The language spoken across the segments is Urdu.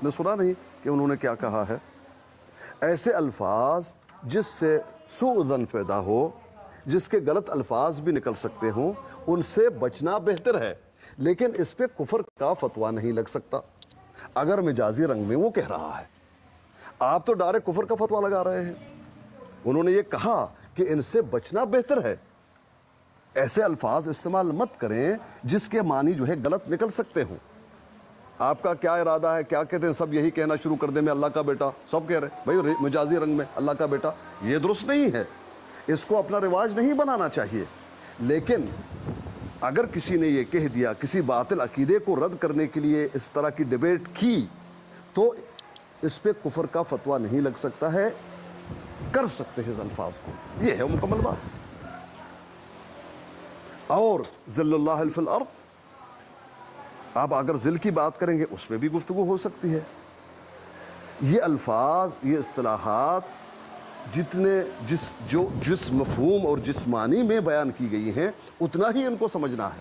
آپ نے سنا نہیں کہ انہوں نے کیا کہا ہے؟ ایسے الفاظ جس سے سوء ظن پیدا ہو، جس کے غلط الفاظ بھی نکل سکتے ہوں، ان سے بچنا بہتر ہے، لیکن اس پہ کفر کا فتویٰ نہیں لگ سکتا اگر مجازی رنگ میں وہ کہہ رہا ہے۔ آپ تو ڈائریکٹ کفر کا فتویٰ لگا رہے ہیں۔ انہوں نے یہ کہا کہ ان سے بچنا بہتر ہے، ایسے الفاظ استعمال مت کریں جس کے معنی جو ہے غلط نکل سکتے ہوں۔ آپ کا کیا ارادہ ہے؟ کیا کہتے ہیں؟ سب یہی کہنا شروع کر دیں میں اللہ کا بیٹا، سب کہہ رہے ہیں بھائی مجازی رنگ میں اللہ کا بیٹا، یہ درست نہیں ہے، اس کو اپنا رواج نہیں بنانا چاہیے۔ لیکن اگر کسی نے یہ کہہ دیا، کسی باطل عقیدے کو رد کرنے کے لیے اس طرح کی ڈیبیٹ کی، تو اس پہ کفر کا فتویٰ نہیں لگ سکتا ہے، کر سکتے ہیں اس الفاظ کو، یہ ہے مکمل بات۔ اور ذل اللہ فی الارض، آپ اگر ذل کی بات کریں گے اس میں بھی گفتگو ہو سکتی ہے۔ یہ الفاظ، یہ اصطلاحات جس مفہوم اور جس معنی میں بیان کی گئی ہیں اتنا ہی ان کو سمجھنا ہے،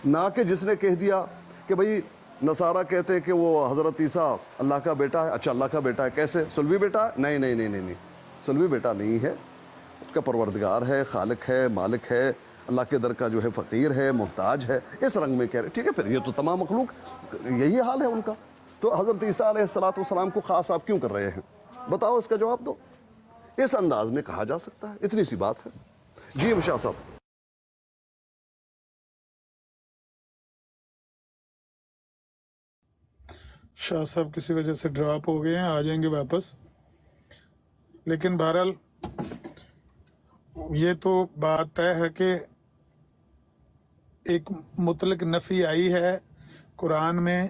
نہ کہ جس نے کہہ دیا کہ بھئی نصارہ کہتے ہیں کہ وہ حضرت عیسیٰ اللہ کا بیٹا ہے، اچھا اللہ کا بیٹا ہے کیسے؟ سلوی بیٹا ہے؟ نہیں نہیں نہیں نہیں نہیں، سلوی بیٹا نہیں ہے، اس کا پروردگار ہے، خالق ہے، مالک ہے، اللہ کے در کا جو ہے فقیر ہے، محتاج ہے، اس رنگ میں کہہ رہے، ٹھیک ہے، پھر یہ تو تمام مخلوق یہی حال ہے ان کا، تو حضرت عیسیٰ علیہ السلام کو خاص آپ کیوں کر رہے ہیں؟ بتاؤ، اس کا جواب دو۔ اس انداز میں کہا جا سکتا ہے، اتنی سی بات ہے۔ جی شاہ صاحب۔ شاہ صاحب کسی وجہ سے ڈراپ ہو گئے ہیں، آ جائیں گے واپس، لیکن بہرحال یہ تو بات طے ہے کہ ایک مطلق نفی آئی ہے قرآن میں،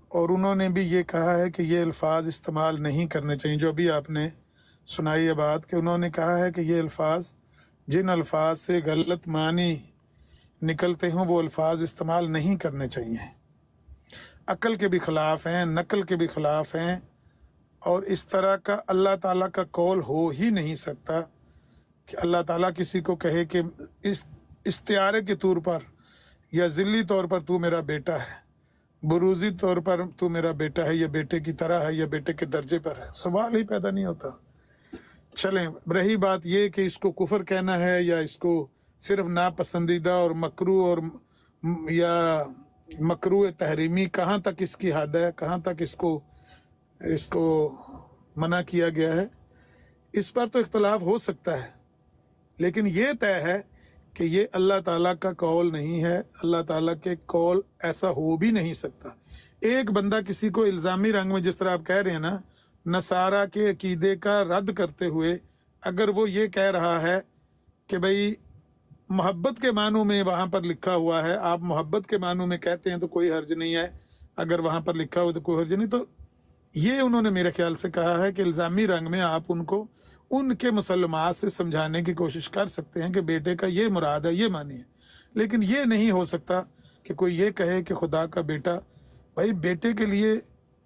اور انہوں نے بھی یہ کہا ہے کہ یہ الفاظ استعمال نہیں کرنے چاہیے، جو ابھی آپ نے سنائی ہے بات، کہ انہوں نے کہا ہے کہ یہ الفاظ، جن الفاظ سے غلط معنی نکلتے ہوں وہ الفاظ استعمال نہیں کرنے چاہیے، عقل کے بھی خلاف ہیں، نقل کے بھی خلاف ہیں، اور اس طرح کا اللہ تعالیٰ کا قول ہو ہی نہیں سکتا کہ اللہ تعالیٰ کسی کو کہے کہ استعارے کے طور پر یا ذلی طور پر تو میرا بیٹا ہے، بروزی طور پر تو میرا بیٹا ہے، یا بیٹے کی طرح ہے، یا بیٹے کے درجے پر ہے، سوال ہی پیدا نہیں ہوتا۔ چلیں، رہی بات یہ کہ اس کو کفر کہنا ہے یا اس کو صرف ناپسندیدہ اور مکروہ اور یا مکروہ تحریمی، کہاں تک اس کی حد ہے، کہاں تک اس کو منع کیا گیا ہے، اس پر تو اختلاف ہو سکتا ہے، لیکن یہ طے ہے کہ یہ اللہ تعالیٰ کا قول نہیں ہے، اللہ تعالیٰ کے قول ایسا ہو بھی نہیں سکتا۔ ایک بندہ کسی کو الزامی رنگ میں، جس طرح آپ کہہ رہے ہیں نا، نصارہ کے عقیدے کا رد کرتے ہوئے اگر وہ یہ کہہ رہا ہے کہ بھئی محبت کے معنوں میں وہاں پر لکھا ہوا ہے، آپ محبت کے معنوں میں کہتے ہیں تو کوئی حرج نہیں ہے، اگر وہاں پر لکھا ہوا تو کوئی حرج نہیں، تو یہ انہوں نے میرے خیال سے کہا ہے کہ الزامی رنگ میں آپ ان کو ان کے مسلمات سے سمجھانے کی کوشش کر سکتے ہیں کہ بیٹے کا یہ مراد ہے، یہ معنی ہے، لیکن یہ نہیں ہو سکتا کہ کوئی یہ کہے کہ خدا کا بیٹا۔ بھائی بیٹے کے لیے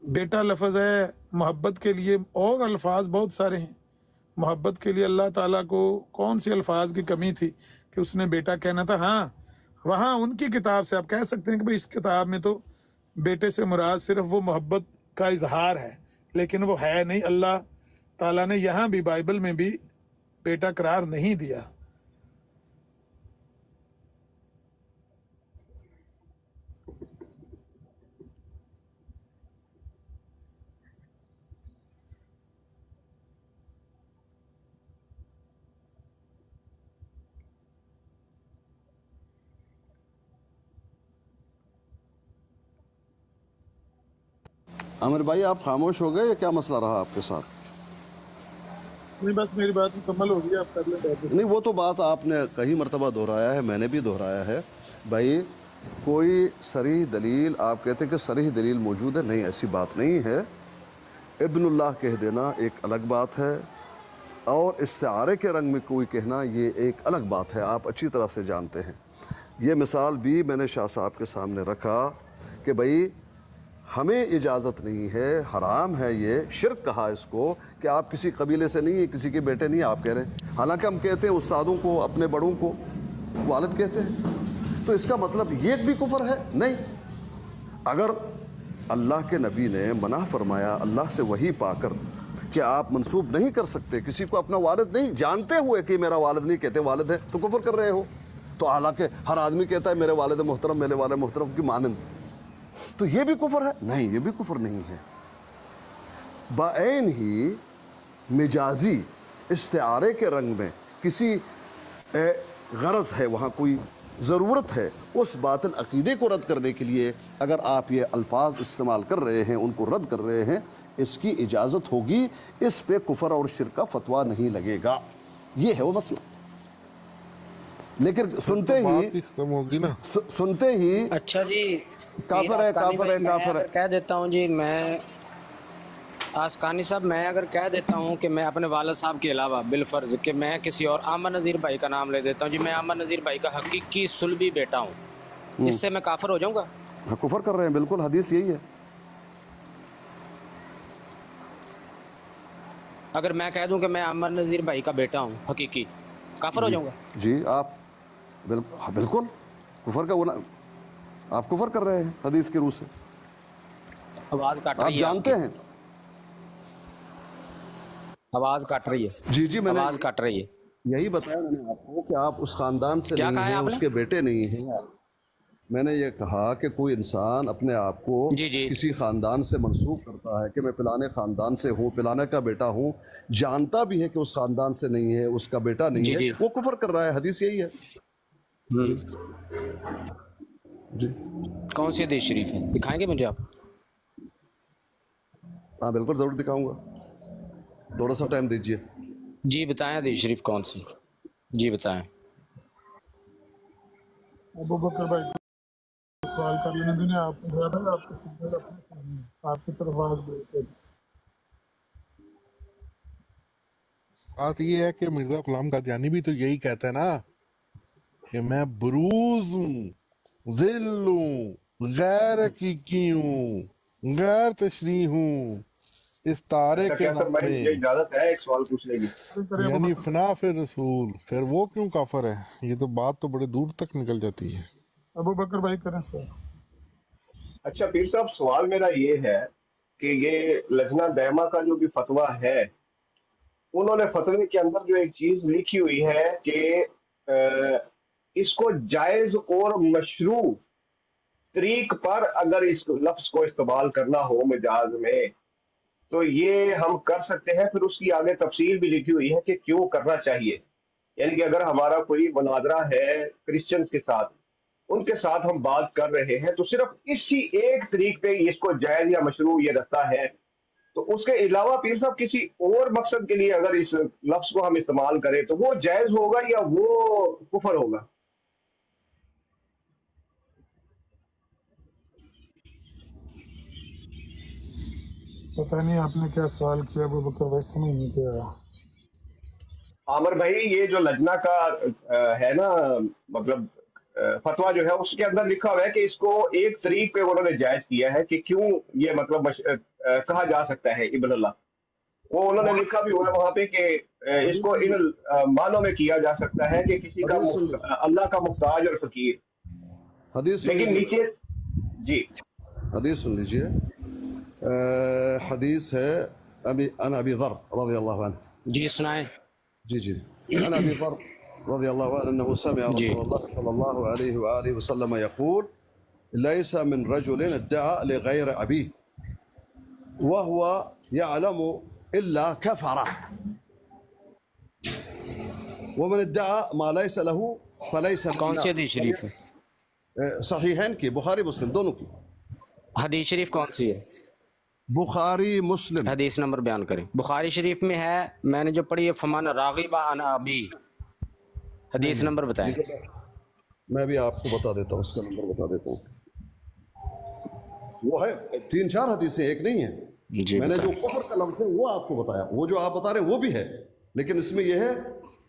بیٹا لفظ ہے، محبت کے لیے اور الفاظ بہت سارے ہیں، محبت کے لیے اللہ تعالیٰ کو کون سی الفاظ کی کمی تھی کہ اس نے بیٹا کہنا تھا؟ ہاں، وہاں ان کی کتاب سے آپ کہہ سکتے ہیں کہ بھئی اس کتاب میں تو بیٹے سے مراد صرف وہ محبت کا اظہار ہے، لیکن وہ ہے نہیں، اللہ تعالیٰ نے یہاں بھی بائبل میں بھی بیٹا قرار نہیں دیا۔ عامر بھائی آپ خاموش ہو گئے یا کیا مسئلہ رہا آپ کے ساتھ؟ نہیں، بس میری بات مکمل ہو گئی، آپ کر لیں بات۔ نہیں، وہ تو بات آپ نے کئی مرتبہ دہرایا ہے، میں نے بھی دہرایا ہے، بھائی کوئی صریح دلیل، آپ کہتے ہیں کہ صریح دلیل موجود ہے، نہیں، ایسی بات نہیں ہے۔ ابن اللہ کہہ دینا ایک الگ بات ہے، اور استعارے کے رنگ میں کوئی کہنا یہ ایک الگ بات ہے، آپ اچھی طرح سے جانتے ہیں۔ یہ مثال بھی میں نے شاہ صاحب کے سامنے رکھا کہ بھئی ہمیں اجازت نہیں ہے، حرام ہے، یہ شرک کہا اس کو کہ آپ کسی قبیلے سے نہیں ہیں، کسی کے بیٹے نہیں آپ کہہ رہے ہیں، حالانکہ ہم کہتے ہیں استادوں کو، اپنے بڑوں کو والد کہتے ہیں، تو اس کا مطلب یہ بھی کفر ہے؟ نہیں۔ اگر اللہ کے نبی نے منع فرمایا اللہ سے وحی پا کر کہ آپ منسوب نہیں کر سکتے کسی کو اپنا والد، نہیں جانتے ہوئے کہ میرا والد نہیں کہتے والد ہے تو کفر کر رہے ہو. تو حالانکہ ہر آدمی کہتا ہے میرے والد محترم، میرے والد محترم کی مانند، تو یہ بھی کفر ہے؟ نہیں، یہ بھی کفر نہیں ہے. بعین ہی مجازی استعارے کے رنگ میں کسی غرض ہے، وہاں کوئی ضرورت ہے، اس باطل عقیدے کو رد کرنے کے لیے اگر آپ یہ الفاظ استعمال کر رہے ہیں، ان کو رد کر رہے ہیں، اس کی اجازت ہوگی، اس پہ کفر اور شرک کا فتویٰ نہیں لگے گا. یہ ہے وہ مسئلہ. لیکن سنتے ہی ختم ہوگی نا. سنتے ہی اچھا جی، کافر ہے، کافر ہے، میں کافر ہے. اگر کہہ دیتا ہوں جی، میں آسکانی صاحب، میں اگر کہہ دیتا ہوں کہ میں اپنے والد صاحب کے علاوہ بالفرض کہ میں کسی اور عامر نذیر بھائی کا نام لے دیتا ہوں جی، میں عامر نذیر بھائی کا حقیقی صلبی بیٹا ہوں، اس سے میں کافر ہو جاؤں گا؟ ہاں، کفر کر رہے ہیں، بالکل حدیث یہی ہے. اگر میں کہہ دوں کہ میں عامر نذیر بھائی کا بیٹا ہوں حقیقی، کافر ہو جاؤں گا؟ جی آپ بالکل کفر کا آپ کفر کر رہے ہیں حدیث کی روح سے. آواز کٹ آپ رہی ہے، جانتے ہیں. آواز کٹ رہی ہے، جی جی، میں نے آواز کٹ رہی ہے. یہی بتایا میں نے آپ کو کہ آپ اس خاندان سے کیا نہیں کہا ہے ہیں، آپ اس نے؟ کے بیٹے نہیں ہیں. میں نے یہ کہا کہ کوئی انسان اپنے آپ کو جی جی کسی خاندان سے منسوب کرتا ہے کہ میں فلانے خاندان سے ہوں، فلانے کا بیٹا ہوں، جانتا بھی ہے کہ اس خاندان سے نہیں ہے، اس کا بیٹا نہیں جی ہے، جی. وہ کفر کر رہا ہے. حدیث یہی ہے. جی کون سی حدیث شریف ہے، دکھائیں گے مجھے آپ؟ ہاں بالکل، ضرور دکھاؤں گا، تھوڑا سا ٹائم دیجیے. جی بتائیں حدیث شریف کون سی، جی بتائیں. ابو بکر بھائی سوال کر لینے دینے، آپ آپ کی طرف آواز بھیجتے ہیں. بات یہ ہے کہ مرزا غلام قادیانی بھی تو یہی کہتا ہے نا کہ میں بروز ہوں، ذل ہوں، غیر حقیقی ہوں، غیر تشریح ہوں، اس تارے کے کیسر نام بھائی، میں، مجھے اجازت ہے ایک سوال پوچھنے کی؟ یعنی فنا فی رسول. پھر وہ کیوں کافر ہے؟ یہ تو بات تو بڑے دور تک نکل جاتی ہے. ابو بکر بھائی کریں سر. اچھا پیر صاحب، سوال میرا یہ ہے کہ یہ لجنہ دائمہ کا جو بھی فتویٰ ہے، انہوں نے فتوے کے اندر جو ایک چیز لکھی ہوئی ہے کہ اس کو جائز اور مشروع طریق پر اگر اس لفظ کو استعمال کرنا ہو مجاز میں تو یہ ہم کر سکتے ہیں. پھر اس کی آگے تفصیل بھی لکھی ہوئی ہے کہ کیوں کرنا چاہیے. یعنی کہ اگر ہمارا کوئی مناظرہ ہے کرسچنز کے ساتھ، ان کے ساتھ ہم بات کر رہے ہیں، تو صرف اسی ایک طریق پہ اس کو جائز یا مشروع یہ رستہ ہے، تو اس کے علاوہ پیر صاحب کسی اور مقصد کے لیے اگر اس لفظ کو ہم استعمال کریں تو وہ جائز ہوگا یا وہ کفر ہوگا؟ پتہ نہیں آپ نے کیا سوال کیا ابو بکر بھائی، سمجھ نہیں پایا. عامر بھائی، یہ جو لجنہ کا ہے نا مطلب فتویٰ جو ہے، اس کے اندر لکھا ہوا ہے کہ اس کو ایک طریق پہ انہوں نے جائز کیا ہے کہ کیوں یہ مطلب کہا جا سکتا ہے ابن اللہ. وہ انہوں نے لکھا بھی ہوا ہے وہاں پہ کہ اس کو ان معنوں میں کیا جا سکتا ہے کہ کسی کا حدیث سن لیجیے، اللہ کا محتاج اور فقیر. حدیث سن لیکن لیجیے، نیچے جی حدیث سن لیجیے. حدیث ہے عن ابی ذر رضی اللہ عنہ. جی سنائیں. جی جی، عن ابي ذر رضي الله عنه انه سمع جی رسول الله صلى الله عليه واله وسلم يقول: ليس من رجل ادعى لغير ابيه وهو يعلم الا كفره، ومن ادعى ما ليس له فليس کون سی منا. حدیث شریف ہے؟ صحیحین کی، بخاری مسلم دونوں کی. حدیث شریف کون سی ہے؟ بخاری مسلم. حدیث نمبر بیان کریں. بخاری شریف میں ہے، میں نے جو پڑھی ہے فمن راغب عن ابی، حدیث نمبر بتائیں. میں بھی آپ کو بتا دیتا ہوں، اس کا نمبر بتا دیتا ہوں. وہ ہے 3-4 حدیثیں، ایک نہیں ہے. جی میں نے جو بتائیں. کفر کا لفظ ہے وہ آپ کو بتایا، وہ جو آپ بتا رہے ہیں وہ بھی ہے، لیکن اس میں یہ ہے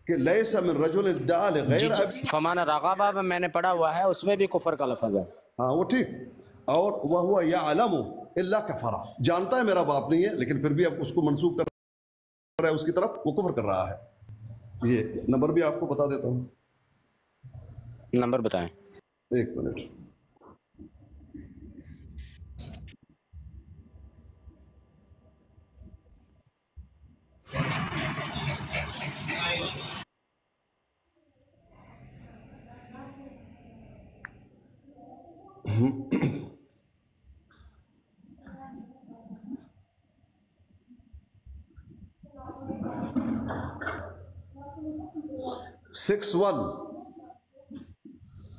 کہ لیس من رجل ادعى جی لغیر جی، ابی. فمن راغب میں نے پڑھا ہوا ہے، اس میں بھی کفر کا لفظ ہے. ہاں وہ ٹھیک. اور وہو یعلم الا کفر، جانتا ہے میرا باپ نہیں ہے لیکن پھر بھی اب اس کو منسوب کر رہا ہے اس کی طرف، وہ کفر کر رہا ہے. یہ نمبر بھی آپ کو بتا دیتا ہوں، نمبر بتائیں. ایک منٹ. 61,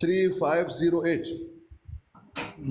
3508।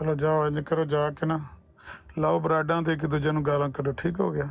ਚਲੋ ਜਾਓ ਇੰਜ ਕਰੋ, ਜਾ ਕੇ ਨਾ ਲਾਓ ਬਰਾਡਾਂ ਤੇ ਇੱਕ ਦੂਜੇ ਨੂੰ ਗਾਲਾਂ ਕੱਢੋ, ਠੀਕ ਹੋ ਗਿਆ।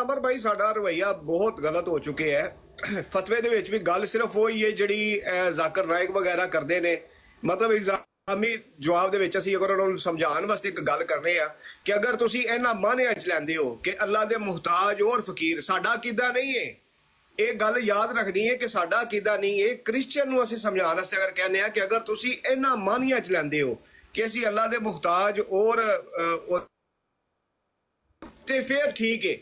ਅਮਰ ਭਾਈ ਸਾਡਾ ਰਵਈਆ ਬਹੁਤ ਗਲਤ ਹੋ ਚੁੱਕੇ ਹੈ। ਫਤਵੇ ਦੇ ਵਿੱਚ ਵੀ ਗੱਲ ਸਿਰਫ ਉਹ ਹੀ ਹੈ ਜਿਹੜੀ ਜ਼ਾਕਰ ਨਾਇਕ ਵਗੈਰਾ ਕਰਦੇ ਨੇ। ਮਤਲਬ ਇਲਜ਼ਾਮੀ ਜਵਾਬ ਦੇ ਵਿੱਚ ਅਸੀਂ ਅਗਰ ਉਹਨਾਂ ਨੂੰ ਸਮਝਾਉਣ ਵਾਸਤੇ ਇੱਕ ਗੱਲ ਕਰ ਰਹੇ ਆ ਕਿ ਅਗਰ ਤੁਸੀਂ ਇਹਨਾਂ ਮਾਨਿਆਂ 'ਚ ਲੈਂਦੇ ਹੋ ਕਿ ਅੱਲਾ ਦੇ ਮੁਹਤਾਜ ਔਰ ਫਕੀਰ, ਸਾਡਾ ਅਕੀਦਾ ਨਹੀਂ ਹੈ। ਇਹ ਗੱਲ ਯਾਦ ਰੱਖਣੀ ਹੈ ਕਿ ਸਾਡਾ ਅਕੀਦਾ ਨਹੀਂ ਹੈ। ਕ੍ਰਿਸਚੀਅਨ ਨੂੰ ਅਸੀਂ ਸਮਝਾਉਣ ਵਾਸਤੇ ਅਗਰ ਕਹਿੰਦੇ ਆ ਕਿ ਅਗਰ ਤੁਸੀਂ ਇਹਨਾਂ ਮਾਨਿਆਂ 'ਚ ਲੈਂਦੇ ਹੋ ਕਿ ਅਸੀਂ ਅੱਲਾ ਦੇ ਮੁਹਤਾਜ ਔਰ ਤੇ ਫਿਰ ਠੀਕ ਹੈ,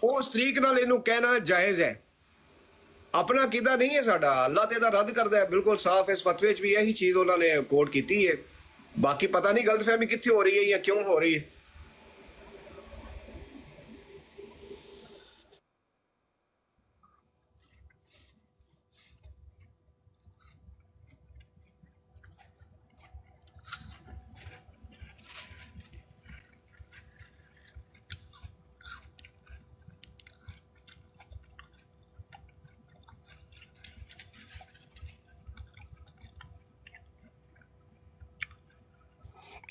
ਉਸ ਤਰੀਕ ਨਾਲ ਇਹਨੂੰ ਕਹਿਣਾ ਜਾਇਜ਼ ਹੈ। ਆਪਣਾ ਅਕੀਦਾ ਨਹੀਂ ਹੈ ਸਾਡਾ, ਅੱਲਾ ਤੇ ਇਹਦਾ ਰੱਦ ਕਰਦਾ ਹੈ ਬਿਲਕੁਲ ਸਾਫ਼। ਇਸ ਫਤਵੇ 'ਚ ਵੀ ਇਹੀ ਚੀਜ਼ ਉਹਨਾਂ ਨੇ ਕੋਟ ਕੀਤੀ ਹੈ। ਬਾਕੀ ਪਤਾ ਨਹੀਂ ਗਲਤਫਹਿਮੀ ਕਿੱਥੇ ਹੋ ਰਹੀ ਹੈ ਜਾਂ ਕਿਉਂ ਹੋ ਰਹੀ ਹੈ।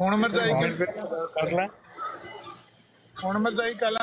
ਹੁਣ ਮਰਜ਼ਾਈ ਕਰ ਲੈ, ਹੁਣ ਮਰਜ਼ਾਈ ਕਾਲਾਂ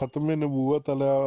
ਖਤਮੇ ਨਬੂਵਤ ਵਾਲਾ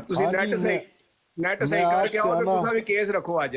ਤੁਸੀਂ ਨੈਟ ਸਹੀ ਕਰਕੇ ਆਓ ਤੇ ਤੁਸੀਂ ਵੀ ਕੇਸ ਰੱਖੋ ਅੱਜ।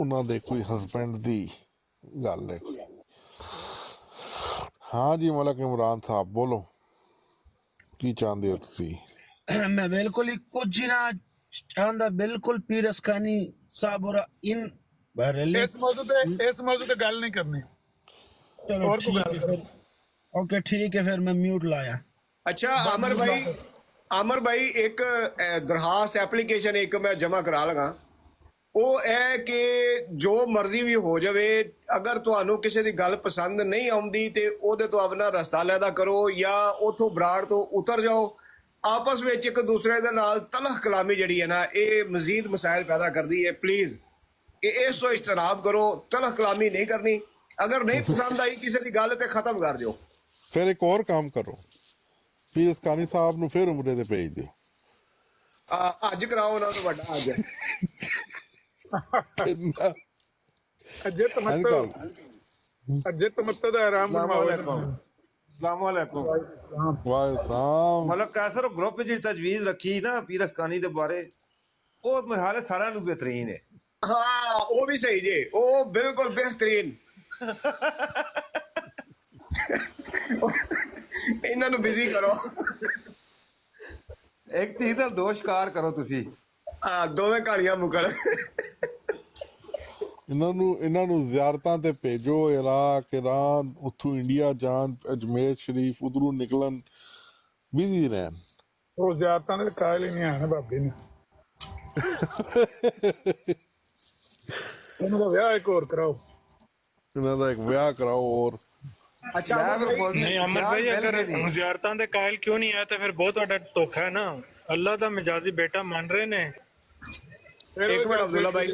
ਉਹਨਾਂ ਦੇ ਕੋਈ ਹਸਬੈਂਡ ਦੀ ਗੱਲ ਹੈ ਕੋਈ। ਹਾਂ ਜੀ ਮਲਕ ਇਮਰਾਨ ਸਾਹਿਬ ਬੋਲੋ, ਕੀ ਚਾਹੁੰਦੇ ਹੋ ਤੁਸੀਂ? میں بالکل ہی کچھ نہ چاہتا، بالکل پیر اسکانی صاحب اور ان بہرحال اس موضوع تے گل نہیں کرنی. چلو اور کوئی ٹھیک گل ہے پھر، اوکے ٹھیک ہے پھر میں میوٹ لایا. اچھا عامر بھائی ایک درخواست ایپلیکیشن ایک میں جمع کرا لگا، وہ ہے کہ جو مرضی بھی ہو جاوے، اگر تانوں کسی دی گل پسند نہیں آؤندی تے او دے تو اپنا رستہ علیحدہ کرو یا اتھوں براڑ تو اتر جاؤ. آپس میں ایک دوسرے دے نال تلخ کلامی جڑی ہے نا اے مزید مسائل پیدا کر دی ہے. پلیز اس تو اجتناب کرو، تلخ کلامی نہیں کرنی. اگر نہیں پسند آئی کسی دی گل تے ختم کر دیو. پھر ایک اور کام کرو، پیر اسکانی صاحب نو پھر عمرے تے بھیج دیو. اج کراؤ نا تو بڑا اج اجے تمتو دا آرام فرماؤ. السلام علیکم. وعلیکم مطلب کیسر گروپ جی تجویز رکھی نا پیر اسکانی دے بارے، وہ میرے خیال سارا نو بہترین ہے. ہاں وہ بھی صحیح جی، وہ بالکل بہترین. انہاں نو بزی کرو، ایک چیز نال دو شکار کرو تسی. دوویں کہانیاں مکڑ. انہاں نو زیارتاں تے بھیجو، عراق، ایران، اتھوں انڈیا جان، اجمیر شریف، ادھروں نکلن، بزی رہن. وہ زیارتاں دے قائل ہی نہیں آنا بابے نے. انہاں دا ویاہ ایک اور کراؤ، انہاں دا ایک ویاہ کراؤ. اور اچھا نہیں عمر بھائی اگر زیارتاں دے قائل کیوں نہیں آئے تو پھر بہت بڑا دھوکھا ہے نا. اللہ دا مجازی بیٹا مان رہے نے. ایک منٹ عبداللہ بھائی.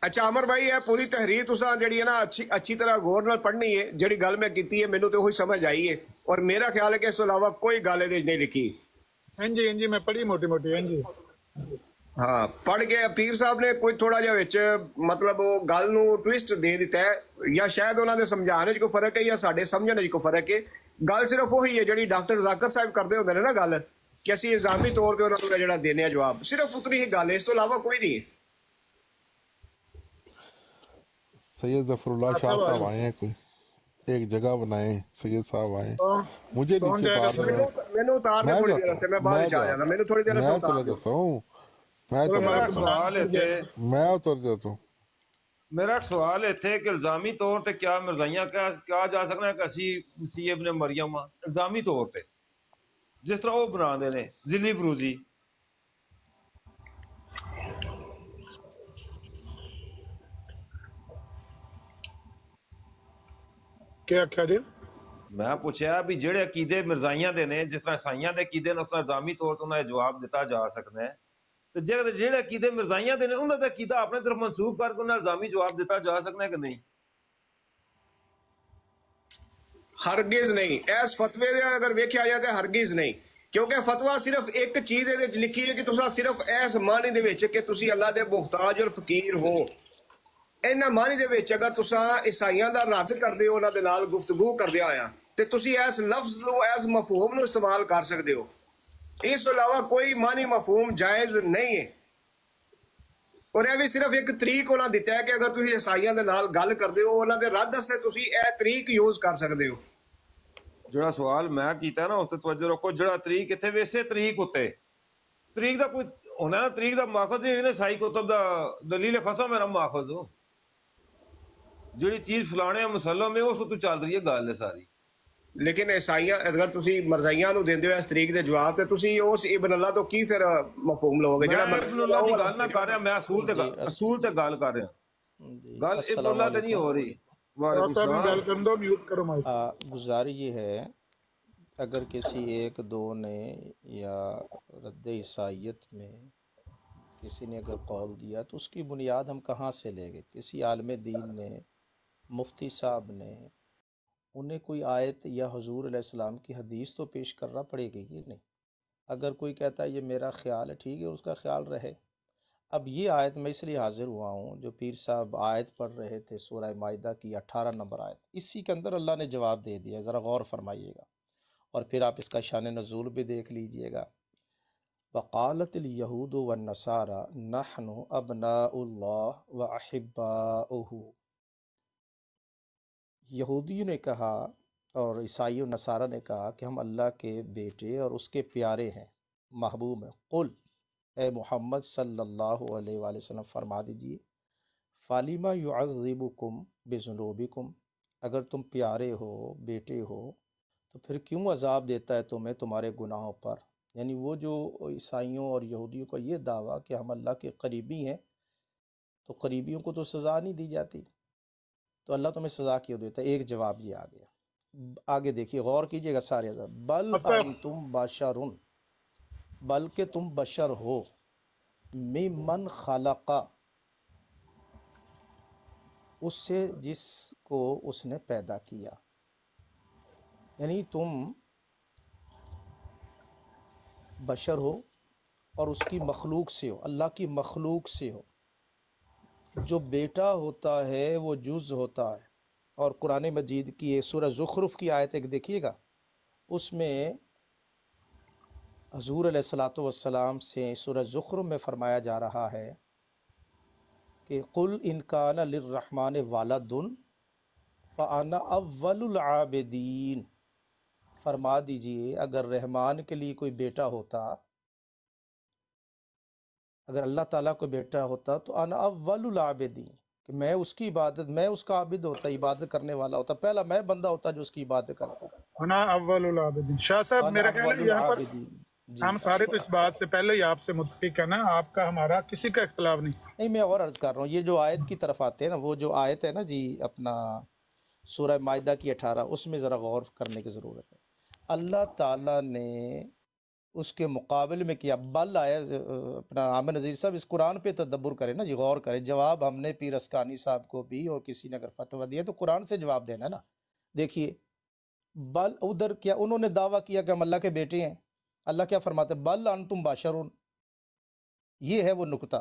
اچھا عمر بھائی ہے پوری تحریر تساں جڑی ہے نا اچھی طرح غور نال پڑھنی ہے. جڑی گل میں کیتی ہے مینوں تو وہی سمجھ آئی ہے، اور میرا خیال ہے کہ اس تو علاوہ کوئی گل دے نہیں لکھی. ہاں جی میں پڑھی موٹی موٹی. ہاں جی ہاں پڑھ کے پیر صاحب نے کوئی تھوڑا جہا وچ مطلب وہ گل نو ٹوسٹ دے دیتا ہے، یا شاید انہاں دے سمجھانے وچ کوئی فرق ہے یا ساڈے سمجھنے وچ کوئی فرق ہے. گل صرف وہی ہے جڑی ڈاکٹر ذاکر صاحب کردے ہوندے نے نا گل، کہ اسی الزامی طور پہ انہاں نوں جڑا دینے ہیں جواب، صرف اتنی ہی گل ہے، اس تو علاوہ کوئی نہیں ہے. سید ظفر اللہ شاہ صاحب آئے ہیں، کوئی ایک جگہ بنائیں. سید صاحب آئے، مجھے نیچے اتار دیں. مینوں اتار دے تھوڑی دیر سے، میں باہر چلا جانا. مینوں تھوڑی دیر سے میں اتار چلا دے. جاتا ہوں، میں اتر سوال اتنے کہ الزامی طور تے کیا مرزائیاں کیا جا سکنا ہے کہ اسی مسیح ابن مریم الزامی طور تے جس طرح وہ بنا دے نے ذلی بروزی. کیا آخیا جی؟ میں پوچھا بھی جہے عقیدے مرزائیاں دے نے، جس طرح عیسائیاں دے عقیدے نے اس طرح الزامی طور تے انہاں جواب دیتا جا سکتا ہے، تو جہے عقیدے مرزائیاں دے نے انہاں دا عقیدہ اپنے طرف منسوخ کر کے انہاں الزامی جواب دیتا جا سکتا ہے کہ نہیں؟ ہرگز نہیں. اس فتوے دے اگر ویکھیا جائے تو ہرگز نہیں، کیونکہ فتوا صرف ایک چیز دے وچ لکھی ہے کہ تساں صرف اس معنی دے وچ کہ تسی اللہ دے محتاج اور فقیر ہو. اینا معنی دے وچ اگر تساں عیسائیاں دا رد کردے ہو، انہاں دے نال گفتگو کردے آیا، تے تسی اس لفظ نو اس مفہوم نو استعمال کر سکدے ہو. اس تو علاوہ کوئی معنی مفہوم جائز نہیں ہے. اور یہ بھی صرف ایک طریق انہاں دیتا ہے کہ اگر تسی عیسائیاں دے نال گل کردے ہو، انہاں دے رد واسطے تسی اے طریق یوز کر سکدے ہو. جڑا سوال میں کیتا ہے نا اس تے توجہ رکھو. جڑا طریق اتنے ویسے طریق ہوتے طریق دا کوئی ہونا نا، طریق دا ماخذ ہی نے سائی کتب دا دلیل خصم میرا ماخذ ہو. جڑی چیز فلانے مسلم میں اس تو چل رہی ہے گل ہے ساری. لیکن عیسائیاں اگر تسی مرزائیاں نو دیندے ہو اس طریق دے جواب تے تسی اس ابن اللہ تو کی پھر مفہوم لو گے؟ میں ابن اللہ دی گل نہ کر رہا، میں اصول تے گل کر رہا. گل ابن اللہ تے نہیں ہو رہی. گزارش یہ ہے اگر کسی ایک دو نے یا رد عیسائیت میں کسی نے اگر قول دیا تو اس کی بنیاد ہم کہاں سے لیں گے؟ کسی عالم دین نے، مفتی صاحب نے، انہیں کوئی آیت یا حضور علیہ السلام کی حدیث تو پیش کرنا پڑے گی کہ نہیں. اگر کوئی کہتا ہے یہ میرا خیال ہے، ٹھیک ہے، اس کا خیال رہے. اب یہ آیت میں اس لیے حاضر ہوا ہوں، جو پیر صاحب آیت پڑھ رہے تھے سورہ مائدہ کی 18 نمبر آیت، اسی کے اندر اللہ نے جواب دے دیا. ذرا غور فرمائیے گا اور پھر آپ اس کا شان نزول بھی دیکھ لیجئے گا. وقالت الیہود والنصارى نحن ابناء اللہ واحباؤہ، یہودیوں نے کہا اور عیسائی و نصارہ نے کہا کہ ہم اللہ کے بیٹے اور اس کے پیارے ہیں، محبوب ہیں۔ قل، اے محمد صلی اللہ علیہ وآلہ وسلم فرما دیجئے، فَلِمَ يُعَذِّبُكُمْ بِذُنُوبِكُمْ، اگر تم پیارے ہو، بیٹے ہو، تو پھر کیوں عذاب دیتا ہے تمہیں تمہارے گناہوں پر؟ یعنی وہ جو عیسائیوں اور یہودیوں کا یہ دعویٰ کہ ہم اللہ کے قریبی ہیں، تو قریبیوں کو تو سزا نہیں دی جاتی، تو اللہ تمہیں سزا کیوں دیتا ہے؟ ایک جواب یہ آ گیا۔ آگے دیکھیے، غور کیجئے گا سارے عذاب، بل انتم بشرun، بلکہ تم بشر ہو، ممن خلق، اس سے جس کو اس نے پیدا کیا، یعنی تم بشر ہو اور اس کی مخلوق سے ہو، اللہ کی مخلوق سے ہو۔ جو بیٹا ہوتا ہے وہ جز ہوتا ہے، اور قرآن مجید کی ایک سورہ زخرف کی آیت ایک دیکھیے گا، اس میں حضور علیہ الصلاۃ والسلام سے سورہ زخرف میں فرمایا جا رہا ہے کہ قل ان کان للرحمن ولد فانا اول العابدین، فرما دیجئے اگر رحمان کے لیے کوئی بیٹا ہوتا، اگر اللہ تعالیٰ کو بیٹا ہوتا تو انا اول العابدین، کہ میں اس کی عبادت، میں اس کا عابد ہوتا، عبادت کرنے والا ہوتا، پہلا میں بندہ ہوتا جو اس کی عبادت کرتا۔ انا اول العابدین۔ شاہ صاحب میرا خیال ہے یہاں پر ہم سارے تو اس بات سے پہلے ہی آپ سے متفق ہے نا، آپ کا ہمارا کسی کا اختلاف نہیں۔ میں اور عرض کر رہا ہوں، یہ جو آیت کی طرف آتے ہیں نا، وہ جو آیت ہے نا جی اپنا سورہ مائدہ کی 18، اس میں ذرا غور کرنے کی ضرورت ہے۔ اللہ تعالیٰ نے اس کے مقابل میں کیا، بل آیا اپنا عامر نذیر صاحب اس قرآن پہ تدبر کریں نا جی، غور کریں۔ جواب ہم نے پیر اسکانی صاحب کو بھی، اور کسی نے اگر فتویٰ دیا تو قرآن سے جواب دینا ہے نا۔ دیکھیے بل، ادھر کیا انہوں نے دعویٰ کیا کہ ہم اللہ کے بیٹے ہیں، اللہ کیا فرماتے ہیں؟ بل انتم بشرون، یہ ہے وہ نکتہ۔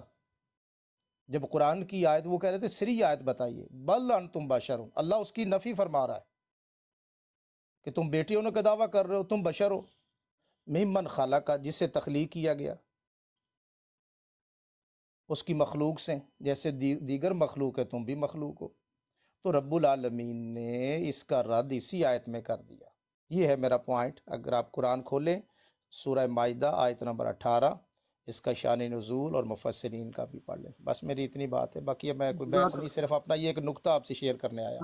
جب قرآن کی آیت وہ کہہ رہے تھے سری آیت بتائیے، بل انتم بشرون، اللہ اس کی نفی فرما رہا ہے کہ تم بیٹے ہونے کا دعویٰ کر رہے ہو، تم بشر ہو، ممن خلق، جسے تخلیق کیا گیا، اس کی مخلوق سے، جیسے دیگر مخلوق ہے تم بھی مخلوق ہو۔ تو رب العالمین نے اس کا رد اسی آیت میں کر دیا۔ یہ ہے میرا پوائنٹ۔ اگر آپ قرآن کھولیں سورہ مائدہ آیت نمبر 18، اس کا شان نزول اور مفسرین کا بھی پڑھ لیں۔ بس میری اتنی بات ہے، باقی میں کوئی بحث نہیں، صرف اپنا یہ ایک نکتہ آپ سے شیئر کرنے آیا۔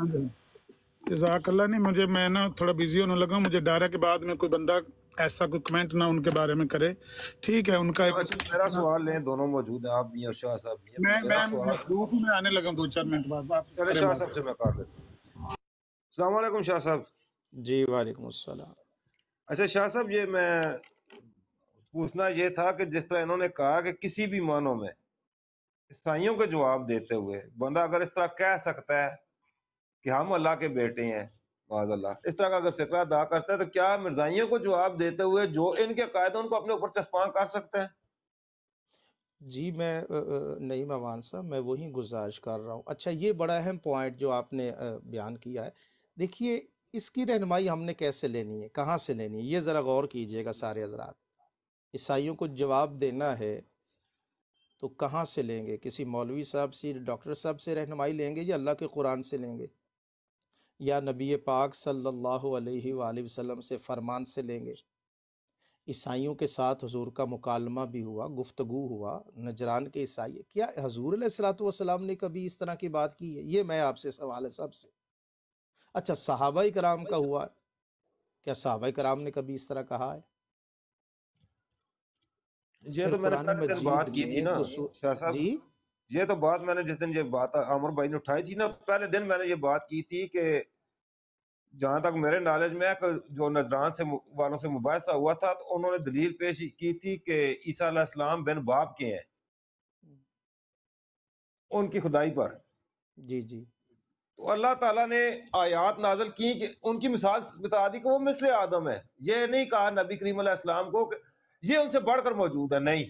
جزاک اللہ۔ نہیں، میں نا تھوڑا بیزی ہونے لگا، مجھے ڈر ہے کہ بعد میں کوئی بندہ ایسا کوئی کمنٹ نہ ان کے بارے میں کرے۔ ٹھیک ہے، ان کا میرا سوال لیں، دونوں موجود ہیں، آپ بھی اور شاہ صاحب بھی۔ میں مصروف ہوں، میں آنے لگا 2-4 منٹ بعد۔ چلے شاہ صاحب سے میں کر لیتا ہوں۔ السلام علیکم شاہ صاحب۔ جی وعلیکم السلام۔ اچھا شاہ صاحب، یہ میں پوچھنا یہ تھا کہ جس طرح انہوں نے کہا کہ کسی بھی معنوں میں عیسائیوں کے جواب دیتے ہوئے بندہ اگر اس طرح کہہ سکتا ہے کہ ہم اللہ کے بیٹے ہیں، معاذ اللہ، اس طرح کا اگر فکرہ ادا کرتا ہے، تو کیا مرزائیوں کو جواب دیتے ہوئے جو ان کے قائد ان کو اپنے اوپر چسپاں کر سکتا ہے؟ جی میں نہیں موان صاحب، میں وہی گزارش کر رہا ہوں۔ اچھا، یہ بڑا اہم پوائنٹ جو آپ نے بیان کیا ہے، دیکھیے اس کی رہنمائی ہم نے کیسے لینی ہے، کہاں سے لینی ہے، یہ ذرا غور کیجئے گا سارے حضرات۔ عیسائیوں کو جواب دینا ہے تو کہاں سے لیں گے؟ کسی مولوی صاحب سے، ڈاکٹر صاحب سے رہنمائی لیں گے، یا اللہ کے قرآن سے لیں گے، یا نبی پاک صلی اللہ علیہ وآلہ وسلم سے فرمان سے لیں گے؟ عیسائیوں کے ساتھ حضور کا مکالمہ بھی ہوا، گفتگو ہوا، نجران کے عیسائی، کیا حضور علیہ الصلوۃ والسلام نے کبھی اس طرح کی بات کی ہے؟ یہ میں آپ سے سوال ہے سب سے۔ اچھا، صحابہ کرام کا ہوا، کیا صحابہ کرام نے کبھی اس طرح کہا ہے؟ یہ تو میں نے پہلے دن بات کی تھی نا شاہ صاحب جی، یہ تو بات میں نے جس دن یہ بات عامر بھائی نے اٹھائی تھی نا، پہلے دن میں نے یہ بات کی تھی کہ جہاں تک میرے نالج میں ہے کہ جو نجران سے والوں سے مباحثہ ہوا تھا، تو انہوں نے دلیل پیش کی تھی کہ عیسیٰ علیہ السلام بن باپ کے ہیں ان کی خدائی پر۔ جی جی، تو اللہ تعالیٰ نے آیات نازل کی کہ ان کی مثال بتا دی کہ وہ مثل آدم ہے۔ یہ نہیں کہا نبی کریم علیہ السلام کو کہ یہ ان سے بڑھ کر موجود ہے، نہیں،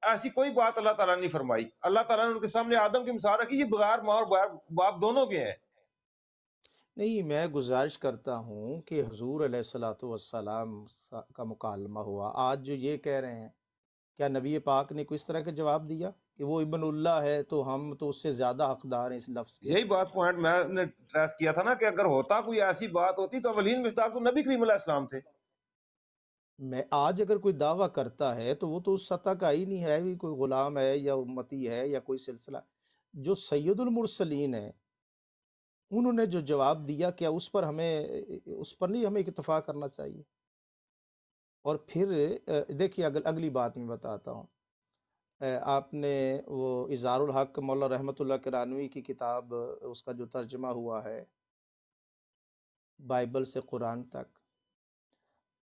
ایسی کوئی بات اللہ تعالیٰ نے نہیں فرمائی۔ اللہ تعالیٰ نے ان کے سامنے آدم کی مثال رکھی، یہ بغیر ماں اور بغیر باپ دونوں کے ہیں۔ نہیں، میں گزارش کرتا ہوں کہ حضور علیہ الصلوۃ والسلام کا مکالمہ ہوا، آج جو یہ کہہ رہے ہیں کیا نبی پاک نے کوئی اس طرح کا جواب دیا کہ وہ ابن اللہ ہے تو ہم تو اس سے زیادہ حقدار ہیں اس لفظ کے؟ یہی بات پوائنٹ میں نے ٹریس کیا تھا نا کہ اگر ہوتا کوئی ایسی بات ہوتی تو اولین مصداق تو نبی کریم علیہ السلام تھے. میں آج اگر کوئی دعویٰ کرتا ہے تو وہ تو اس سطح کا ہی نہیں ہے، بھی کوئی غلام ہے یا امتی ہے یا کوئی سلسلہ. جو سید المرسلین ہے انہوں نے جو جواب دیا، کیا اس پر نہیں ہمیں اکتفا کرنا چاہیے؟ اور پھر دیکھیے اگلی بات میں بتاتا ہوں. آپ نے وہ اظہار الحق مولا رحمۃ اللہ کرانوی کی کتاب، اس کا جو ترجمہ ہوا ہے بائبل سے قرآن تک،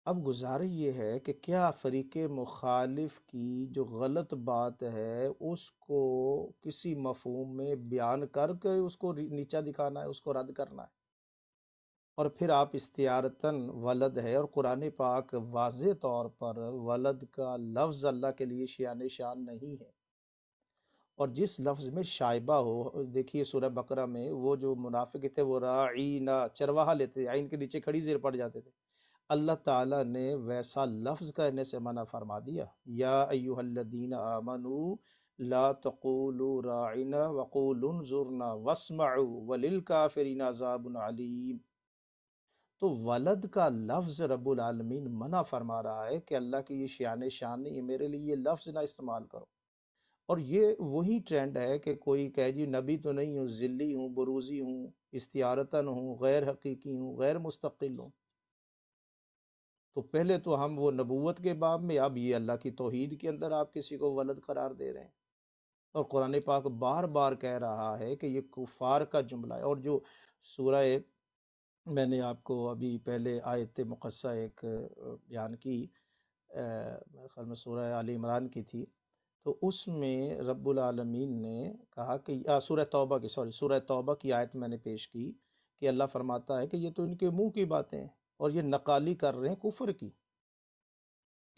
اب گزارش یہ ہے کہ کیا فریق مخالف کی جو غلط بات ہے اس کو کسی مفہوم میں بیان کر کے اس کو نیچا دکھانا ہے، اس کو رد کرنا ہے؟ اور پھر آپ استعارتاً ولد ہے، اور قرآن پاک واضح طور پر ولد کا لفظ اللہ کے لیے شان نہیں ہے. اور جس لفظ میں شائبہ ہو، دیکھیے سورہ بقرہ میں وہ جو منافق تھے وہ راعینا چرواہا لیتے، عین کے نیچے کھڑی زیر پڑ جاتے تھے. اللہ تعالیٰ نے ویسا لفظ کہنے سے منع فرما دیا، یا ایہا الذین آمنوا لا تقولوا راعنا وقولوا انظرنا واسمعوا وللکافرین عذاب علیم. تو ولد کا لفظ رب العالمین منع فرما رہا ہے کہ اللہ کی یہ شان نہیں ہے، میرے لیے یہ لفظ نہ استعمال کرو. اور یہ وہی ٹرینڈ ہے کہ کوئی کہے جی نبی تو نہیں ہوں، ذلی ہوں، بروزی ہوں، استعارتاً ہوں، غیر حقیقی ہوں، غیر مستقل ہوں. تو پہلے تو ہم وہ نبوت کے باب میں، اب یہ اللہ کی توحید کے اندر آپ کسی کو ولد قرار دے رہے ہیں. اور قرآن پاک بار بار کہہ رہا ہے کہ یہ کفار کا جملہ ہے. اور جو سورہ، میں نے آپ کو ابھی پہلے آیت مقصہ ایک بیان کی، میرے خیال میں سورہ آل عمران کی تھی، تو اس میں رب العالمین نے کہا کہ سورہ توبہ کی آیت میں نے پیش کی کہ اللہ فرماتا ہے کہ یہ تو ان کے منہ کی باتیں ہیں اور یہ نقالی کر رہے ہیں کفر کی.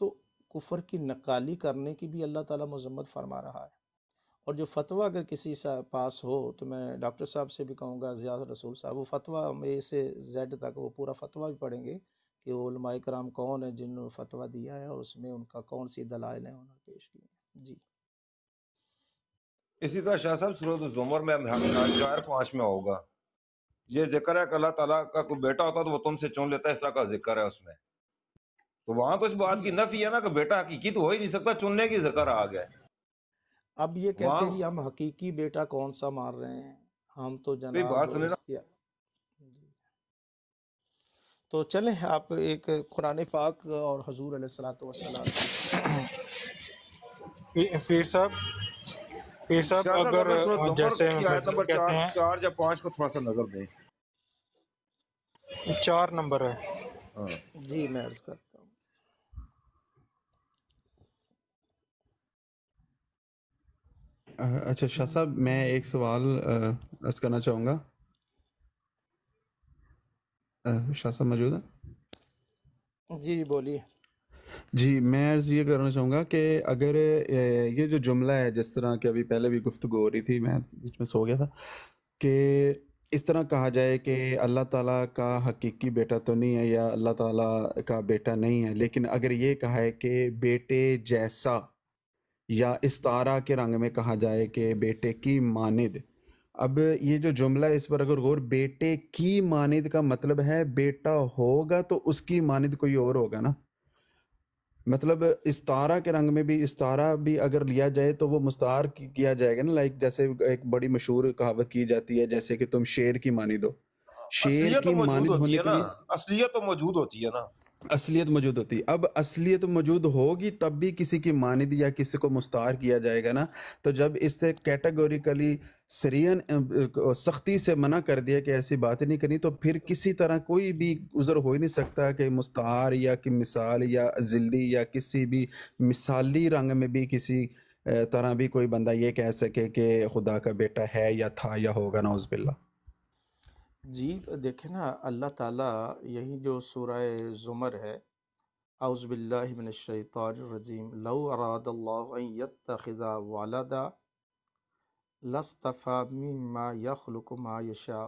تو کفر کی نقالی کرنے کی بھی اللہ تعالیٰ مذمت فرما رہا ہے. اور جو فتویٰ اگر کسی پاس ہو تو میں ڈاکٹر صاحب سے بھی کہوں گا، ضیاء رسول صاحب، وہ فتویٰ اے سے زیڈ تک وہ پورا فتویٰ بھی پڑھیں گے کہ وہ علماء کرام کون ہیں جنہوں نے فتویٰ دیا ہے اور اس میں ان کا کون سی دلائل ہیں انہوں نے پیش کی ہیں. جی اسی طرح شاہ صاحب سورۃ الزمر میں 4:5 میں ہوگا یہ ذکر ہے کہ اللہ تعالیٰ کا کوئی بیٹا ہوتا تو وہ تم سے چن لیتا ہے، اس طرح کا ذکر ہے اس میں. تو وہاں تو اس بات کی نفی ہے نا کہ بیٹا حقیقی تو ہو ہی نہیں سکتا، چننے کی ذکر آ گیا. اب یہ کہتے ہیں ہم حقیقی بیٹا کون سا مار رہے ہیں، ہم تو جناب بات سنیں نا. تو چلیں آپ ایک قرآن پاک اور حضور علیہ الصلوۃ والسلام. پیر صاحب اگر جیسے آیت نمبر 4 یا 5 کو تھوڑا سا نظر دیں. 4 نمبر ہے. جی میں عرض کرتا ہوں. اچھا شاہ صاحب، میں ایک سوال عرض کرنا چاہوں گا. شاہ صاحب موجود ہیں؟ جی بولیے. جی میں عرض یہ کرنا چاہوں گا کہ اگر یہ جو جملہ ہے، جس طرح کہ ابھی پہلے بھی گفتگو ہو رہی تھی، میں بیچ میں سو گیا تھا، کہ اس طرح کہا جائے کہ اللہ تعالیٰ کا حقیقی بیٹا تو نہیں ہے یا اللہ تعالیٰ کا بیٹا نہیں ہے، لیکن اگر یہ کہا ہے کہ بیٹے جیسا، یا استعارہ کے رنگ میں کہا جائے کہ بیٹے کی مانند. اب یہ جو جملہ ہے اس پر اگر غور، بیٹے کی مانند کا مطلب ہے بیٹا ہوگا تو اس کی مانند کوئی اور ہوگا نا. مطلب استعارہ کے رنگ میں بھی، استعارہ بھی اگر لیا جائے تو وہ مستعار کیا جائے گا نا. لائک جیسے ایک بڑی مشہور کہاوت کی جاتی ہے جیسے کہ تم شیر کی مانند ہو. شیر کی مانند ہونے کے لیے اصلیت تو موجود ہوتی ہے نا. اصلیت موجود ہوتی ہے. اب اصلیت موجود ہوگی تب بھی کسی کی مانند یا کسی کو مستعار کیا جائے گا نا. تو جب اس سے کیٹیگوریکلی سریعاً سختی سے منع کر دیا کہ ایسی بات نہیں کرنی، تو پھر کسی طرح کوئی بھی عذر ہو ہی نہیں سکتا کہ مستعار یا کہ مثال یا ذلی یا کسی بھی مثالی رنگ میں بھی کسی طرح بھی کوئی بندہ یہ کہہ سکے کہ خدا کا بیٹا ہے یا تھا یا ہوگا، نعوذ باللہ. جی دیکھیں نا، اللہ تعالیٰ یہی جو سورہ زمر ہے، اعوذ باللہ من الشیطان الرجیم، لو اراد اللہ ان یتخذ ولدا لاصطفی مما یخلق ما یشاء.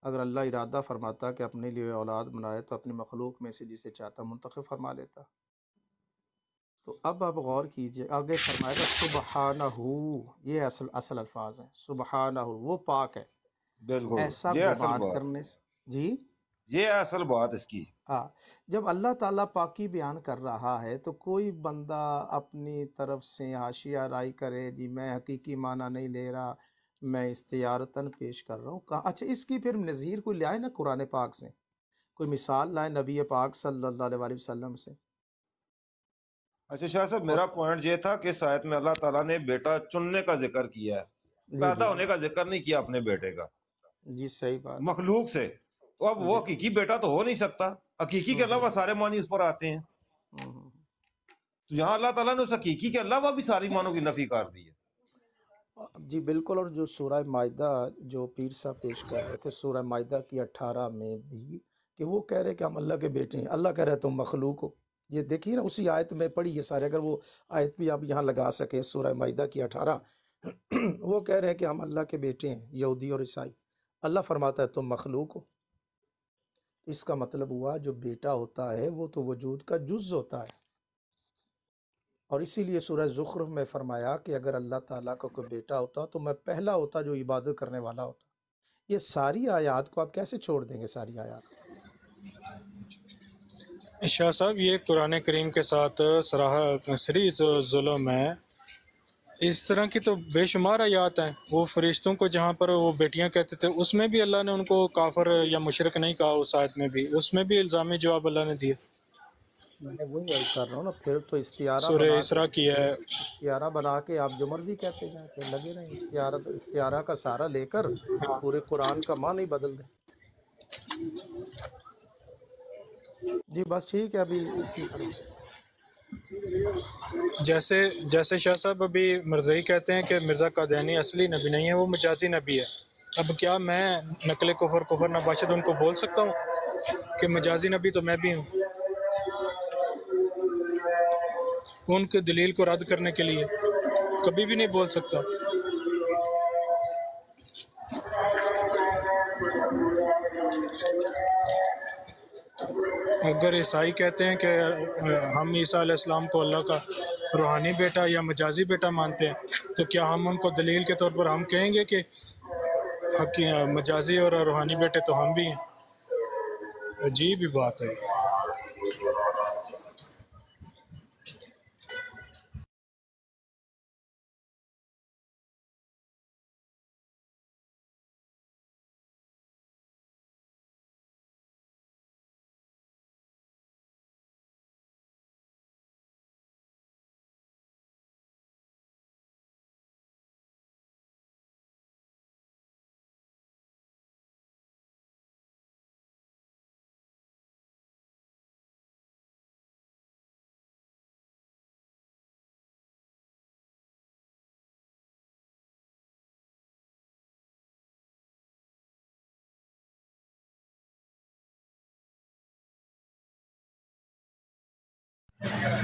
اگر اللہ ارادہ فرماتا کہ اپنے لیے اولاد بنائے تو اپنی مخلوق میں سے جسے چاہتا منتخب فرما لیتا. تو اب آپ غور کیجئے، آگے فرمائے گا سبحانہ، یہ اصل الفاظ ہیں، سبحانہ وہ پاک ہے بالکل، ایسا یہ اصل گمان بات، کرنے سے۔ جی یہ اصل بات اس کی۔ ہاں، جب اللہ تعالیٰ پاکی بیان کر رہا ہے تو کوئی بندہ اپنی طرف سے حاشیہ رائی کرے جی میں حقیقی معنی نہیں لے رہا، میں استعارتاً پیش کر رہا ہوں، کہا اچھا اس کی پھر نظیر کوئی لائے نا قرآن پاک سے، کوئی مثال لائے نبی پاک صلی اللہ علیہ وسلم سے۔ اچھا شاہ صاحب، اور میرا پوائنٹ یہ تھا کہ اس آیت میں اللہ تعالیٰ نے بیٹا چننے کا ذکر کیا ہے، جی پیدا جی ہونے کا ذکر نہیں کیا اپنے بیٹے کا جی صحیح بات ہے۔ مخلوق سے۔ تو اب وہ بالکل۔ حقیقی بیٹا تو ہو نہیں سکتا، حقیقی کے علاوہ سارے معنی اس پر آتے ہیں، ہوں۔ تو یہاں اللہ تعالیٰ نے اس حقیقی کے علاوہ بھی ساری معنوں کی نفی کر دی ہے۔ جی بالکل، اور جو سورہ مائدہ جو پیر صاحب پیش کر رہے تھے، سورہ مائدہ کی 18 میں بھی کہ وہ کہہ رہے کہ ہم اللہ کے بیٹے ہیں، اللہ کہہ رہے تم مخلوق ہو۔ یہ دیکھیے نا، اسی آیت میں پڑھی یہ سارے، اگر وہ آیت بھی آپ یہاں لگا سکیں، سورہ مائدہ کی 18 وہ کہہ رہے ہیں کہ ہم اللہ کے بیٹے ہیں، یہودی اور عیسائی، اللہ فرماتا ہے تم مخلوق ہو۔ اس کا مطلب ہوا جو بیٹا ہوتا ہے وہ تو وجود کا جز ہوتا ہے، اور اسی لیے سورہ زخرف میں فرمایا کہ اگر اللہ تعالیٰ کا کوئی بیٹا ہوتا تو میں پہلا ہوتا جو عبادت کرنے والا ہوتا۔ یہ ساری آیات کو آپ کیسے چھوڑ دیں گے؟ ساری آیات شاہ صاحب یہ قرآن کریم کے ساتھ سری ظلم ہے، اس طرح کی تو بے شمار آیات ہیں۔ وہ فرشتوں کو جہاں پر وہ بیٹیاں کہتے تھے اس میں بھی اللہ نے ان کو کافر یا مشرک نہیں کہا، اس آیت میں بھی، اس میں بھی الزامی جواب اللہ نے دیے۔ میں وہی عرض کر رہا ہوں نا، پھر تو سورہ اسراء کی ہے۔ استعارہ بنا کے آپ جو مرضی کہتے جائیں، پھر لگے رہیں استعارہ کا سہارا لے کر پورے قرآن کا معنی بدل دیں۔ جی بس ٹھیک ہے، ابھی اسی پر جیسے شاہ صاحب ابھی مرزائی کہتے ہیں کہ مرزا قادیانی اصلی نبی نہیں ہے، وہ مجازی نبی ہے۔ اب کیا میں نقل کفر نباشد ان کو بول سکتا ہوں کہ مجازی نبی تو میں بھی ہوں؟ ان کے دلیل کو رد کرنے کے لیے کبھی بھی نہیں بول سکتا۔ اگر عیسائی کہتے ہیں کہ ہم عیسیٰ علیہ السلام کو اللہ کا روحانی بیٹا یا مجازی بیٹا مانتے ہیں، تو کیا ہم ان کو دلیل کے طور پر ہم کہیں گے کہ مجازی اور روحانی بیٹے تو ہم بھی ہیں؟ عجیب ہی بات ہے۔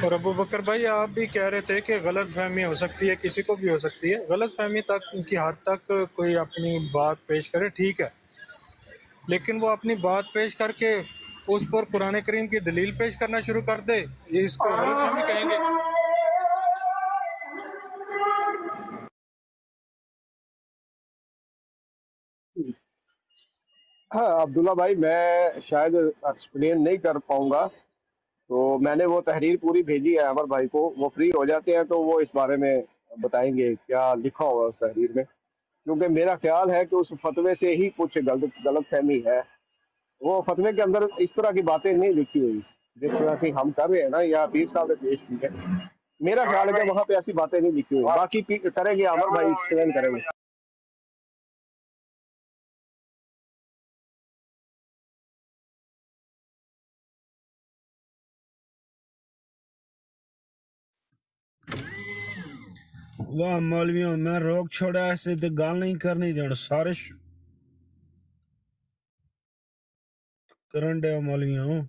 اور ابو بکر بھائی آپ بھی کہہ رہے تھے کہ غلط فہمی ہو سکتی ہے، کسی کو بھی ہو سکتی ہے، غلط فہمی تک کی حد تک کوئی اپنی بات پیش کرے ٹھیک ہے، لیکن وہ اپنی بات پیش کر کے اس پر قرآن کریم کی دلیل پیش کرنا شروع کر دے، یہ اس کو غلط فہمی کہیں گے؟ ہاں عبداللہ بھائی، میں شاید ایکسپلین نہیں کر پاؤں گا، تو میں نے وہ تحریر پوری بھیجی ہے عمر بھائی کو، وہ فری ہو جاتے ہیں تو وہ اس بارے میں بتائیں گے کیا لکھا ہوگا اس تحریر میں، کیونکہ میرا خیال ہے کہ اس فتوے سے ہی کچھ غلط فہمی ہے۔ وہ فتوے کے اندر اس طرح کی باتیں نہیں لکھی ہوئی جس طرح کی ہم کر رہے ہیں نا، یا پیر صاحب نے پیش کی ہے۔ میرا خیال ہے کہ وہاں پہ ایسی باتیں نہیں لکھی ہوئی، باقی کریں گے عمر بھائی، ایکسپلین کریں گے۔ واہ مولویوں، میں روک چھوڑا ایسے تو گال نہیں کرنی دینا، سارے کرن ڈے مولویوں۔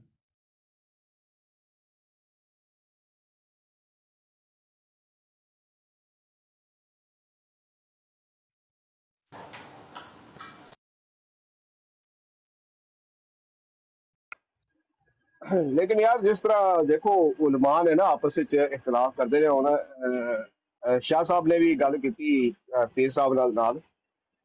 لیکن یار جس طرح دیکھو علماء نے نا آپس وچ اختلاف کرتے رہے ہوں، شاہ صاحب نے بھی گل کی پیر صاحب نال،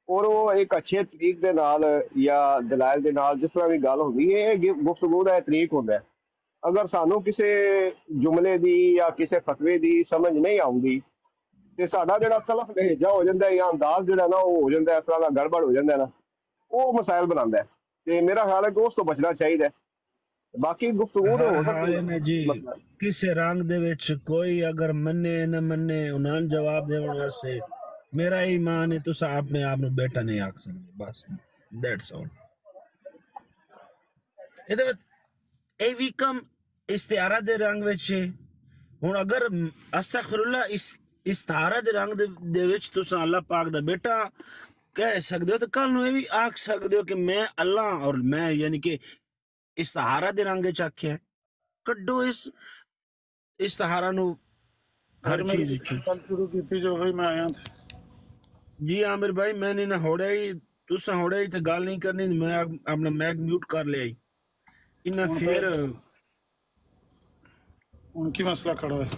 اور وہ ایک اچھے طریق دے نال یا دلائل دے نال جس طرح بھی گل ہوندی ہے، یہ گفتگو دا طریق ہوندا ہے۔ اگر سانو کسی جملے دی یا کسی فتوی دی سمجھ نہیں آؤندی تے ساڈا جڑا سلف لہجہ ہو جاندا ہے یا انداز جڑا نا وہ ہو جاندا ہے، اس طرح دا گڑبڑ ہو جاندا ہے نا، وہ مسائل بناندا ہے۔ تے میرا خیال ہے کہ اس تو بچنا چاہیے۔ باقی گفتگو تو ہو سکتی ہاں نے جی ہے کسے رنگ دے وچ کوئی اگر منے نہ منے انہاں نوں جواب دیون واسطے میرا ایمان ہے تساں اپنے آپ نو بیٹا نہیں آکھ سکدے، بس دیٹس آل۔ اے اے وی کم استعارہ دے رنگ وچ ہن اگر استغفر اللہ استعارہ دے رنگ دے وچ تساں اللہ پاک دا بیٹا کہہ سکدے ہو، تو کل نو اے وی آکھ سکدے ہو کہ میں اللہ اور میں یعنی کہ استہارہ دے رنگ وچ آکھیا ہے۔ کڈو اس استہارہ نو ہر چیز کل شروع کی تھی جو ہوئی میں آیا تھا۔ جی عامر بھائی میں نے نہ ہوڑا ہی تساں ہوڑا ہی تے گل نہیں کرنی، میں اپنا میک میوٹ کر لیا ہی انہاں پھر ان کی مسئلہ کھڑا ہے۔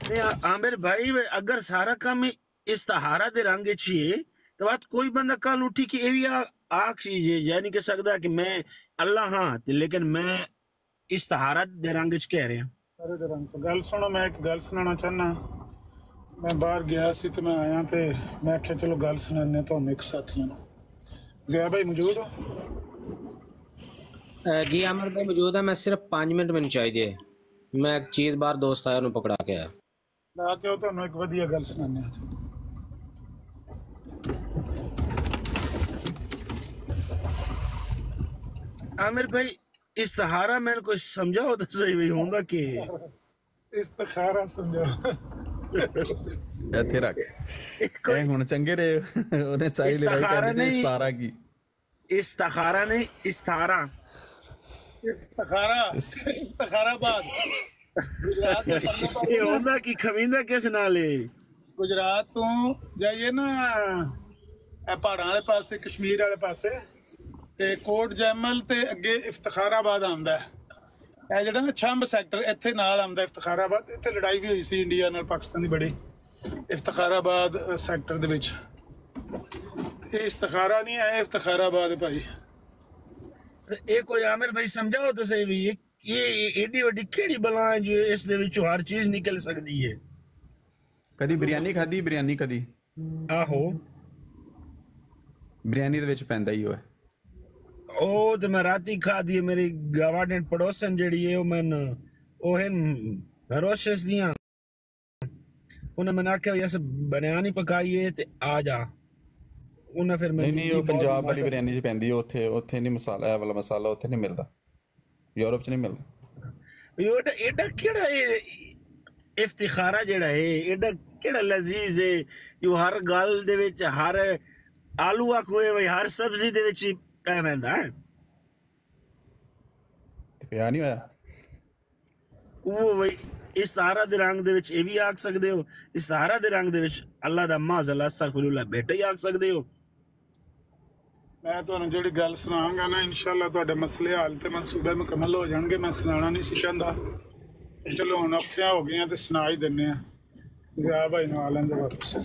نہیں عامر بھائی اگر سارا کام استہارہ دے رنگ وچ ہے تو بات کوئی بندہ کل اٹھی کہ اے وی آکھ یعنی کہ سکدا کہ میں اللہ ہاں لیکن میں استہارہ دے رنگ وچ کہہ رہا سارے دے رنگ تو گل سنو، میں ایک گل سنانا چاہنا۔ میں باہر گیا سی تو میں آیا تے میں کہ چلو گل سنانے تو ہم ایک ساتھیاں نو۔ ضیاء بھائی موجود ہو؟ جی عامر بھائی موجود ہے، میں صرف 5 منٹ میں چاہیے، میں ایک چیز بار دوست آیا انہوں پکڑا کے آیا لا کے تو ایک ودیا گل سنانے آج۔ عامر بھائی استہارہ میں نے کوئی سمجھا ہو تو صحیح بھی ہوندا کہ استخارہ سمجھو ایتھے رکھ اے ہن چنگے رہے انہیں چاہی لڑائی کرنی تھی استارہ کی، استخارہ نہیں استارہ، استخارہ بعد یہ ہوندا کی کھویندہ کس نالے گجرات تو جائیے نا پہاڑاں والے پاسے کشمیر والے پاسے تے کوٹ جیمل تے اگے افتخار آباد آندا ہے۔ اے جڑا نا چھمب سیکٹر ایتھے نال آندا افتخار آباد، ایتھے لڑائی بھی ہوئی سی انڈیا نال پاکستان دی بڑی افتخار آباد سیکٹر دے وچ۔ اے استخارہ نہیں ہے، افتخار آباد ہے بھائی۔ اے کوئی عامر بھائی سمجھا ہو تو صحیح بھی یہ ایڈی وڈی کیڑی بلا ہے جو اس دے وچوں ہر چیز نکل سکتی ہے۔ کدی بریانی کھادی؟ بریانی کدی؟ آہو بریانی دے وچ پیندا ہی ہوئے او تے میں راتی کھا دی، میری گوارڈن پڑوسن جڑی ہے او ہن روشس دیاں انہیں میں نے آکھیا یس بریانی پکائی ہے تے آ جا انہیں پھر میں نہیں وہ پنجاب والی بریانی جو پیندی ہے اوتھے نہیں مسالہ ہے والا مسالہ اوتھے نہیں ملدا، یورپ چ نہیں ملدا۔ ایڈا کیڑا افتخارہ جڑا ہے ایڈا کیڑا لذیذ ہے جو ہر گل دے وچ ہر آلو آکھوے وے ہر سبزی دے وچ پہ ویندا ہے تے پیا نہیں ہویا وہ وے استعارہ دے رنگ دے وچ اے وی آکھ سکدے ہو، استعارہ دے رنگ دے وچ اللہ دا معاذ اللہ استغفر اللہ بیٹا ہی آکھ سکدے ہو۔ میں تانوں جڑی گل سناواں گا نا انشاءاللہ تہاڈے مسئلے حل تے منصوبے مکمل ہو جان گے۔ میں سنانا نہیں سی چاہندا، چلو ہن اوکھیاں ہو گئیاں تے سنا ہی دنے آ۔ ضیاء بھائی نو آ لیندے واپس۔